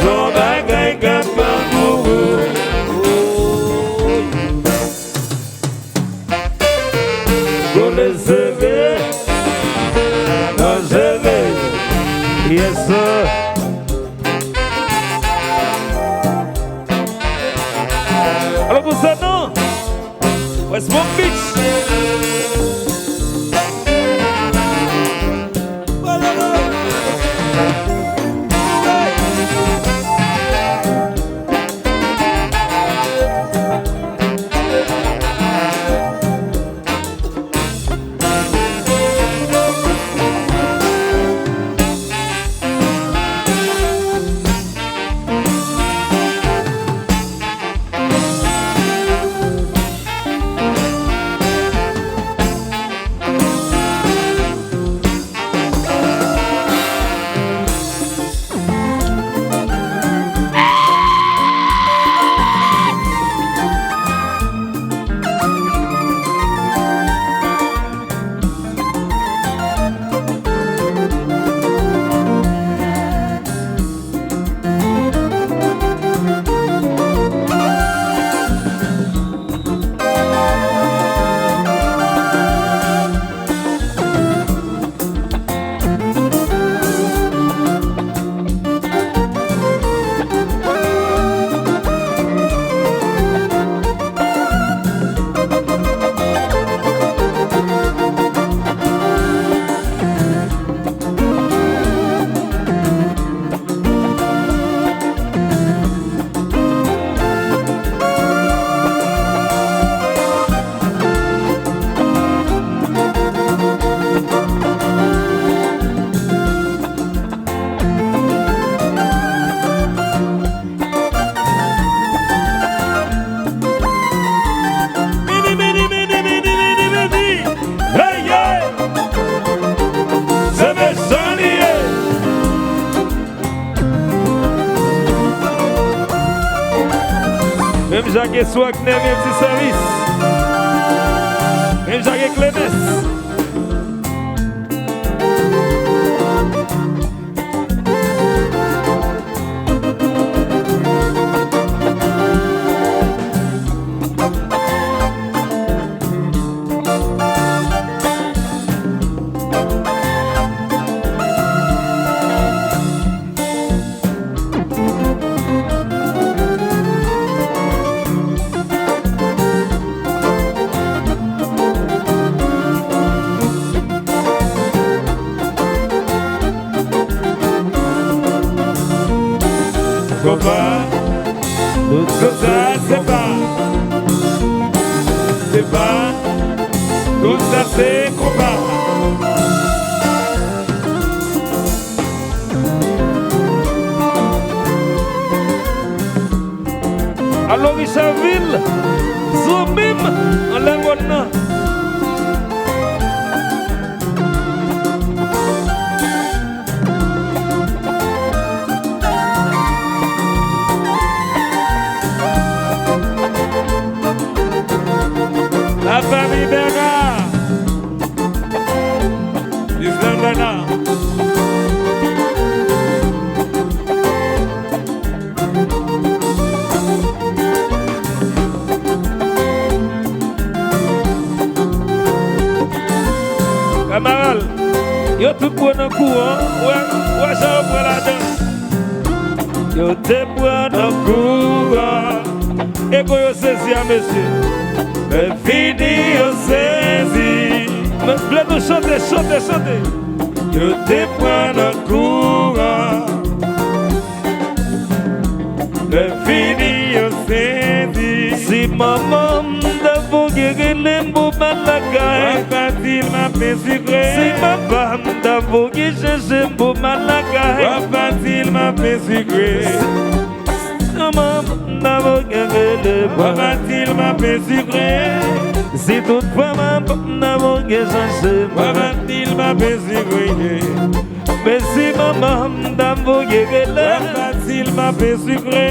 Son bagay kapab pour vous le savez, non je vais, yes sir. Alors pour ça non, West Palm Beach. Même Jacques Swagner, même petit service. Même Jacques Clémence. Tout ça c'est pas, tout ça c'est combat. Alors Richardville, Zoumim, en la bonne. La famille Bernard, l'Islam Bernard. Camarade, yo tout bon en courant, ouais, j'en prends la danse. Yo te bon en courant, et quand yo saisi à monsieur. Mais fini au saisi. Mais voulez nous chanter. Je te prends le courant. Mais fini au saisi. Si maman d'avou guéri les mots malagaï, va-t-il m'appeler sucré? Si papa d'avou guéri les mots malagaï, va-t-il m'appeler sucré? Maman d'avou guéri les mots, va-t-il m'appeler sucré? Si toutefois maman d'avou guéri les mots, va-t-il m'appeler sucré? Mais si maman d'avou guéri les mots, va-t-il m'appeler sucré?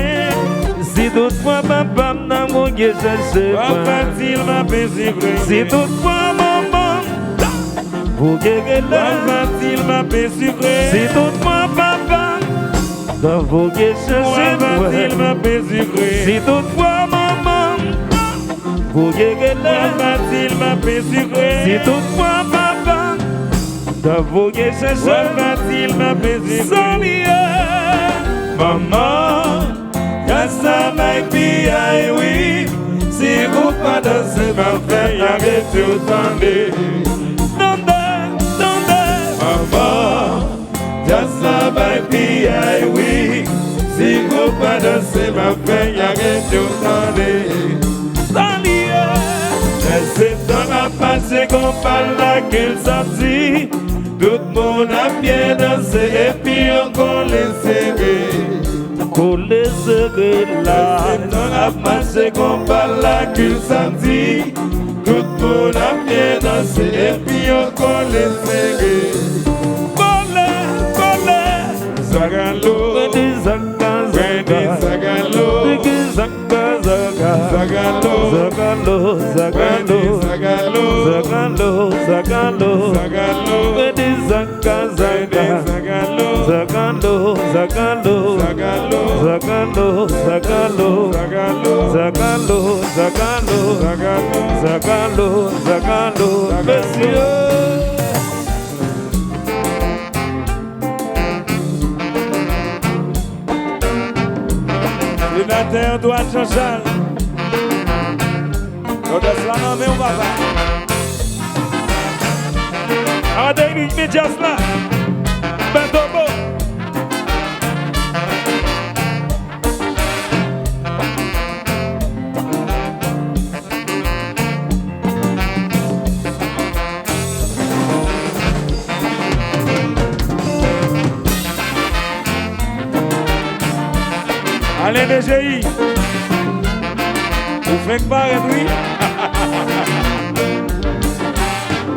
Si toutefois papa d'avou guéri les mots, va-t-il m'appeler sucré? Si toutefois maman vous guéri les mots, va-t-il m'appeler sucré? Si toutefois papa d'avoyer chercher moi. Si toutefois maman, vous guérez-le. Si toutefois papa, d'avoyer chercher sans lien. Maman, quand ça m'a bien, oui. Si vous pas danser, ma fille, arrêtez autant de. Maman, just la baby, oui. Si vous pas danser, ma fille, arrêtez autant de. C'est dans la passé qu'on parle là qu'il sortit. Tout le monde a bien dansé et puis on les serré. Qu'on les serré là. C'est dans la passé qu'on parle là qu'il sortit. Tout le monde a bien dansé et puis on les serré. Zagalo, Zagalo, Zagalo, Zagalo, Zagalo, Zagalo, Zagalo, Zagalo, Zagalo, Zagalo, Zagalo, Zagalo, Zagalo, Zagalo, Zagalo, Zagalo, Zagalo, Monsieur. La terre doit changer. On doit se la nommer au papa. Arrêtez l'immédiat là. Ben tobo. Allez, DGI, vous faites pas oui.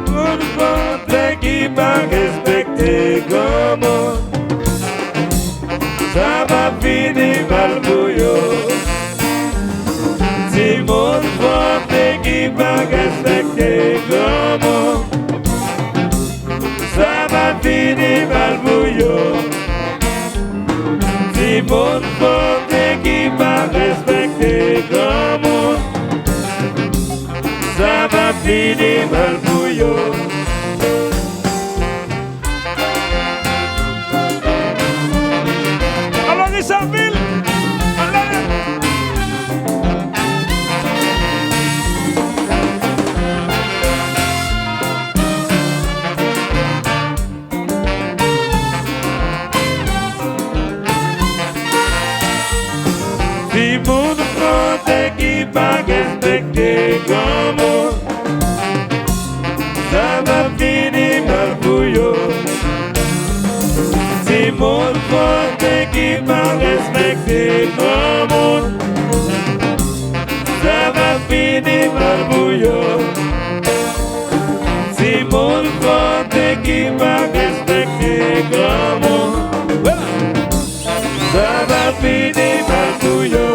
Une femme qui m'a respecté comme ça va finir mal pour yo. Si mon femme qui m'a respecté comme ça va finir mal pour yo. Si mon femme qui m'a respecté comme ça va finir mal pour yo. Alors Richardville, si mon frère qui m'a respecté comme ça va finir mal pour yo. Si mon frère qui m'a respecté comme ça va finir mal pour yo. Si mon frère qui m'a respecté comme ça va finir mal pour yo.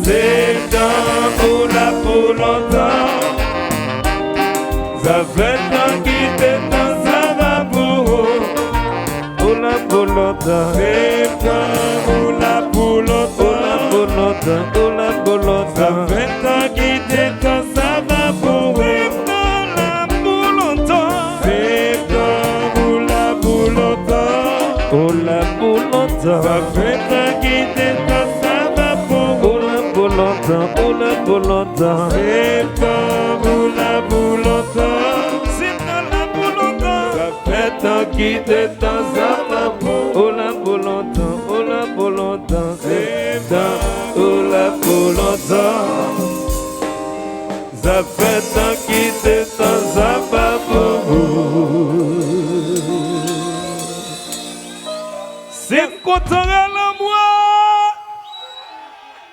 C'est un pour longtemps. Ça fait tant qu'il t'étend, ça va pour la boulota. C'est temps pour la boulota. La boulota. Ça fait tant qu'il t'étend, ça va pour la boulota. C'est temps pour la boulota. La boulota. Ça fait tant qu'il t'étend, ça va pour la boulota. La boulota. C'est temps pour la boulota. Ça fait tant qu'il t'étend, ça